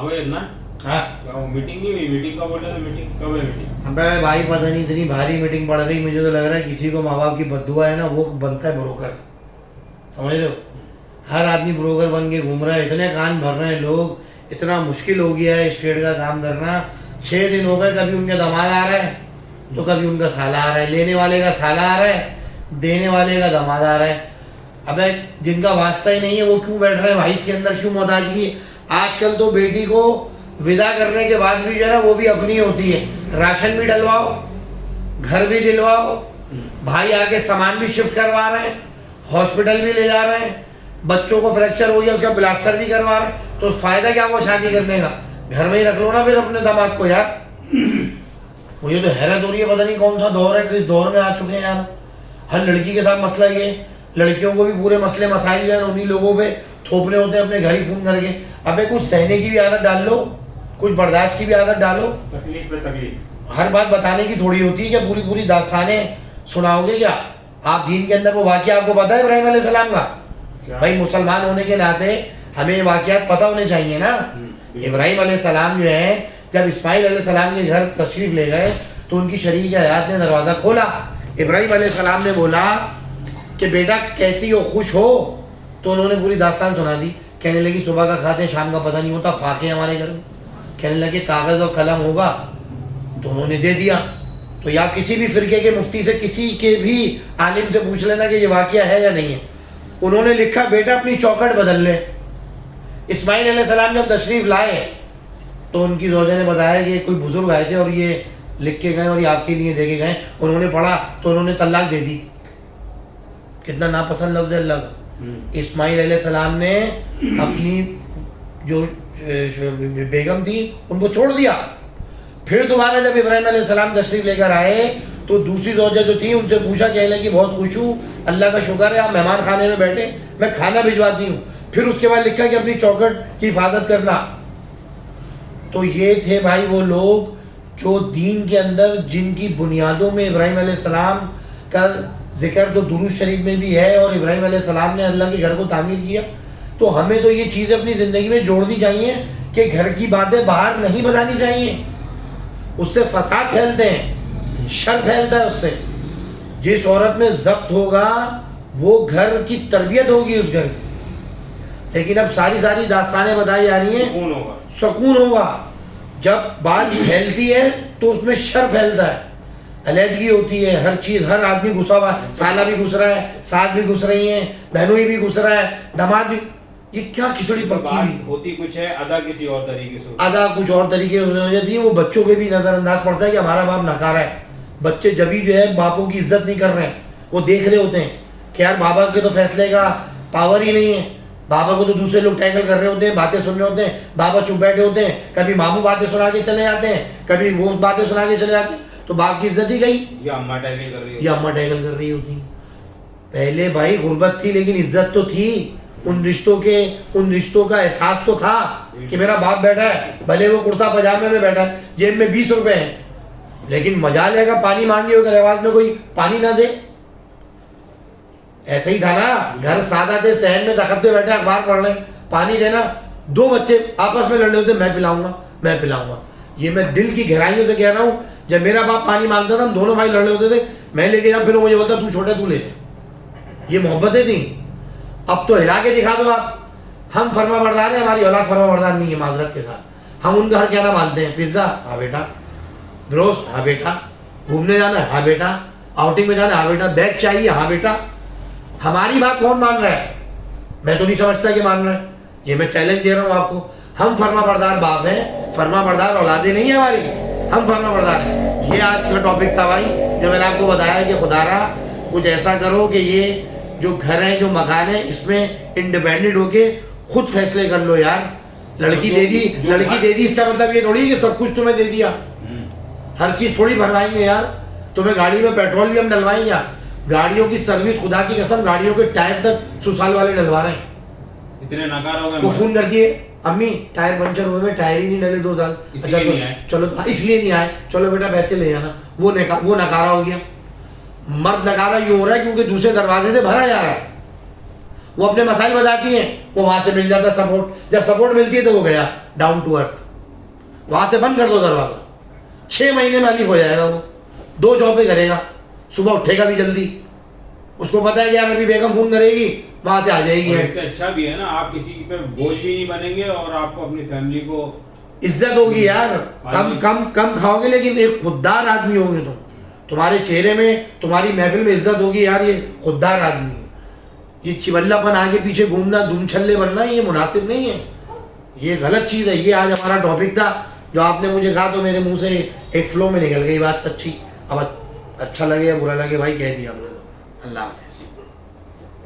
Meeting नहीं हुई, meeting का बोल रहे थे, मीटिंग कब है मीटिंग? अबे भाई पता नहीं इतनी भारी मीटिंग पड़ गई, मुझे तो लग रहा है किसी को माँ बाप की बद्दुआ है ना, वो बनता है ब्रोकर, समझ रहे हो? हर आदमी ब्रोकर बन के घूम रहा है, इतने कान भर रहे हैं लोग, इतना मुश्किल हो गया है इस ट्रेड का काम करना। 6 दिन हो गए, कभी उनका दामाद आ रहा है तो कभी उनका साला आ रहा है, लेने वाले का साला आ रहा है, देने वाले का दामाद आ रहा है। अबे जिनका वास्ता ही नहीं है वो क्यों बैठ रहे हैं भाई इसके अंदर, क्यों मोहताजगी? आजकल तो बेटी को विदा करने के बाद भी जो है ना वो भी अपनी होती है, राशन भी डलवाओ, घर भी दिलवाओ, भाई आके सामान भी शिफ्ट करवा रहे हैं, हॉस्पिटल भी ले जा रहे हैं, बच्चों को फ्रैक्चर हो गया उसका प्लास्टर भी करवा रहे हैं, तो फायदा क्या हुआ शादी करने का? घर में ही रख लो ना फिर अपने दामाद को यार। मुझे तो हैरत हो रही है, पता नहीं कौन सा दौर है, किस दौर में आ चुके हैं यार। हर लड़की के साथ मसला ये, लड़कियों को भी पूरे मसले मसाइल जो है उन्हीं लोगों पे थोपने होते हैं अपने घर ही फोन करके। अबे कुछ सहने की भी आदत डाल लो, कुछ बर्दाश्त की भी आदत डालो। तकलीफ पे तकलीफ, हर बात बताने की थोड़ी होती है क्या? पूरी पूरी दास्तानें सुनाओगे क्या आप? दीन के अंदर वो वाक़या आपको पता है इब्राहिम अलैहिस्सलाम का? भाई मुसलमान होने के नाते हमें ये वाक़यात पता होने चाहिए ना। इब्राहिम अलैहिस्सलाम जो है जब इस्माइल अलैहिस्सलाम के घर तशरीफ़ ले गए तो उनकी शरीक हयात ने दरवाज़ा खोला। इब्राहिम अलैहिस्सलाम ने बोला कि बेटा कैसी हो, खुश हो? तो उन्होंने पूरी दास्तान सुना दी। कहने लगी सुबह का खाते हैं शाम का पता नहीं होता, फाके हमारे घर में। कहने लगे कागज़ और कलम होगा, तो उन्होंने दे दिया। तो या किसी भी फ़िरके के मुफ्ती से, किसी के भी आलिम से पूछ लेना कि ये वाक़या है या नहीं है। उन्होंने लिखा बेटा अपनी चौखट बदल ले। इस्माइल अलैहिस्सलाम जब तशरीफ़ लाए तो उनकी ज़ौजा ने बताया कि कोई बुज़ुर्ग आए थे और ये लिख के गए और ये आपके लिए दे के गए। उन्होंने पढ़ा तो उन्होंने तलाक दे दी। कितना नापसंद लफ्ज़ है अल्लाह का। इस्माइल अलैहिस्सलाम ने अपनी जो बेगम थी उनको छोड़ दिया। फिर दोबारा जब इब्राहिम अलैहिस्सलाम तशरीफ़ लेकर आए तो दूसरी ज़ौजा जो थी उनसे पूछा, कहने लगी बहुत खुश हूँ, अल्लाह का शुक्र है आप मेहमान खाने में बैठे, मैं खाना भिजवाती हूँ। फिर उसके बाद लिखा कि अपनी चौखट की हिफाजत करना। तो ये थे भाई वो लोग जो दीन के अंदर, जिनकी बुनियादों में इब्राहिम अलैहिस्सलाम का जिक्र तो दुरूद शरीफ में भी है, और इब्राहिम अलैहिस्सलाम ने अल्लाह के घर को तामीर किया। तो हमें तो ये चीज़ें अपनी ज़िंदगी में जोड़नी चाहिए कि घर की बातें बाहर नहीं बतानी चाहिए, उससे फसाद फैलते हैं, शर फैलता है उससे। जिस औरत में ज़ब्त होगा वो घर की तरबियत होगी उस घर की। लेकिन अब सारी सारी दास्तानें बताई जा रही हैं, सुकून होगा। जब बात फैलती है तो उसमें शर फैलता है, अलहदगी होती है, हर चीज़, हर आदमी घुसा हुआ है, साला भी घुस रहा है, सास भी घुस रही हैं, बहनोई भी घुस रहा है, दामाद भी। ये क्या खिचड़ी पक्की होती कुछ है, अदा किसी और तरीके से, अदा कुछ और तरीके से हो जाती है। वो बच्चों पे भी नज़रअंदाज पड़ता है कि हमारा बाप नकारा है। बच्चे जब भी जो है बापों की इज्जत नहीं कर रहे हैं, वो देख रहे होते हैं कि यार बाबा के तो फैसले का पावर ही नहीं है, बाबा को तो दूसरे लोग टैकल कर रहे होते हैं, बातें सुन रहे होते हैं, बाबा चुप बैठे होते हैं, कभी मामू बातें सुना के चले जाते हैं, कभी वो बातें सुना के चले जाते हैं, तो बाप की इज्जत ही गई। या अम्मा टैकल कर रही है, या अम्मा टैकल कर रही होती। पहले भाई गुर्बत थी लेकिन इज्जत तो थी, उन रिश्तों का एहसास तो था कि मेरा बाप बैठा है, भले वो कुर्ता पजामे में बैठा है, जेब में 20 रुपए हैं, लेकिन मजा लेगा पानी मांगे अगर आवाज में कोई पानी ना दे। ऐसे ही था ना, घर सादा थे, सहन में दखते बैठे अखबार पढ़ रहे, पानी देना, 2 बच्चे आपस में लड़ रहे होते, मैं पिलाऊंगा। ये मैं दिल की गहराइयों से कह रहा हूँ, जब मेरा बाप पानी मांगता था हम दोनों भाई लड़ रहे होते थे, मैं लेके जाऊँ, फिर वो मुझे बोलता तू छोटा तू ले। ये मोहब्बतें थी। अब तो हिला के दिखा दो आप, हम फर्मा बरदार हैं, हमारी औलाद फर्मा बरदार नहीं है माजरत के साथ। हम उनका हर कहना मानते हैं, पिज्ज़ा हाँ बेटा, ब्रोस्ट हाँ बेटा, घूमने जाना है हाँ बेटा, आउटिंग में जाना है हाँ बेटा, बैग चाहिए हाँ बेटा। हमारी बात कौन मान रहा है? मैं तो नहीं समझता कि मान रहा है। ये मैं चैलेंज दे रहा हूँ आपको। हम फर्मा बरदार बाप हैं, फर्मा बरदार औलादे नहीं है हमारी, हम फर्मा बरदार हैं। ये आज का टॉपिक था भाई, जो मैंने आपको बताया कि खुदारा कुछ ऐसा करो कि ये जो घर है, जो मकान है, इसमें इंडिपेंडेंट होके खुद फैसले कर लो यार। लड़की दे दी इसका मतलब ये थोड़ी कि सब कुछ तुम्हें दे दिया, हर चीज़ थोड़ी भरवाएंगे यार। तुम्हें गाड़ी में पेट्रोल भी हम डलवाएंगे यार, गाड़ियों की सर्विस, खुदा की कसम गाड़ियों के टायर तक सुसाल वाले डलवा रहे हैं। इतने नकार हो गए, वो फोन कर दिए अम्मी टायर पंचर हुए में, टायर ही नहीं डले 2 साल, इसलिए नहीं आए, चलो इसलिए नहीं आए, चलो बेटा पैसे ले आना। वो नकारा हो गया। मर्द नकारा यूं हो रहा है क्योंकि दूसरे दरवाजे से भरा जा रहा है, وہ اپنے مسائل بتاتی ہیں, وہ وہاں سے مل جاتا ہے سپورٹ. جب سپورٹ ملتی ہے تو وہ گیا ڈاؤن ٹو ارتھ. وہاں سے بند کر دو دروازہ, 6 مہینے میں علی ہو جائے گا. وہ 2 جابیں کرے گا, صبح اٹھے گا بھی جلدی, اس کو پتا ہے کہ یار ابھی بیگم فون کرے گی, وہاں سے آ جائے گی. اور اس سے اچھا بھی ہے نا, آپ کسی پہ بوجھ بھی نہیں بنیں گے اور آپ کو اپنی فیملی کو عزت ہوگی یار. کم کھاؤ گے لیکن ایک خوددار آدمی ہوں گے. تمہارے چہرے میں, تمہاری محفل میں عزت ہوگی یار یہ خوددار آدمی ہے. یہ چولہ پن آگے پیچھے گھومنا, دم چھلے بننا, یہ مناسب نہیں ہے, یہ غلط چیز ہے. یہ آج ہمارا ٹاپک تھا جو آپ نے مجھے کہا تو میرے منہ سے ایک فلو میں نکل گئی بات سچی. اب اچھا لگے یا برا لگے بھائی کہہ دیا ہم نے. اللہ حافظ.